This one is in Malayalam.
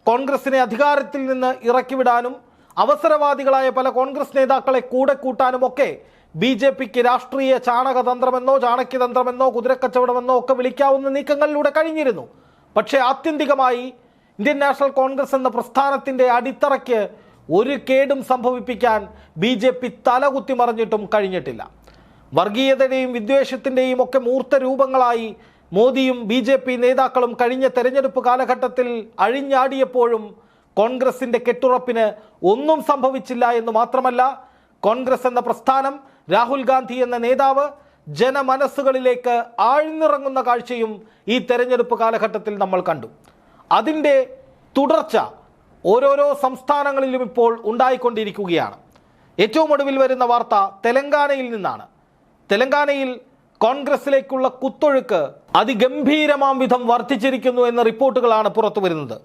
കോൺഗ്രസിനെ അധികാരത്തിൽ നിന്ന് ഇറക്കിവിടാനും അവസരവാദികളായ പല കോൺഗ്രസ് നേതാക്കളെ കൂടെ കൂട്ടാനുമൊക്കെ BJPക്ക് രാഷ്ട്രീയ ചാണകതന്ത്രമെന്നോ ചാണക്യതന്ത്രമെന്നോ കുതിരക്കച്ചവടമെന്നോ ഒക്കെ വിളിക്കാവുന്ന നീക്കങ്ങളിലൂടെ കഴിഞ്ഞിരുന്നു. പക്ഷേ ആത്യന്തികമായി ഇന്ത്യൻ നാഷണൽ കോൺഗ്രസ് എന്ന പ്രസ്ഥാനത്തിൻ്റെ അടിത്തറയ്ക്ക് ഒരു കേടും സംഭവിപ്പിക്കാൻ BJP തലകുത്തി മറിഞ്ഞിട്ടും കഴിഞ്ഞിട്ടില്ല. വർഗീയതയുടെയും വിദ്വേഷത്തിൻ്റെയും ഒക്കെ മൂർത്ത രൂപങ്ങളായി മോദിയും BJP നേതാക്കളും കഴിഞ്ഞ തെരഞ്ഞെടുപ്പ് കാലഘട്ടത്തിൽ അഴിഞ്ഞാടിയപ്പോഴും കോൺഗ്രസിൻ്റെ കെട്ടുറപ്പിന് ഒന്നും സംഭവിച്ചില്ല എന്ന് മാത്രമല്ല, കോൺഗ്രസ് എന്ന പ്രസ്ഥാനം, രാഹുൽ ഗാന്ധി എന്ന നേതാവ് ജനമനസ്സുകളിലേക്ക് ആഴ്ന്നിറങ്ങുന്ന കാഴ്ചയും ഈ തെരഞ്ഞെടുപ്പ് കാലഘട്ടത്തിൽ നമ്മൾ കണ്ടു. അതിൻ്റെ തുടർച്ച ഓരോരോ സംസ്ഥാനങ്ങളിലും ഇപ്പോൾ ഉണ്ടായിക്കൊണ്ടിരിക്കുകയാണ്. ഏറ്റവും ഒടുവിൽ വരുന്ന വാർത്ത തെലങ്കാനയിൽ നിന്നാണ്. തെലങ്കാനയിൽ കോൺഗ്രസിലേക്കുള്ള കുത്തൊഴുക്ക് അതിഗംഭീരമാം വിധം വർദ്ധിച്ചിരിക്കുന്നു എന്ന റിപ്പോർട്ടുകളാണ് പുറത്തു വരുന്നത്.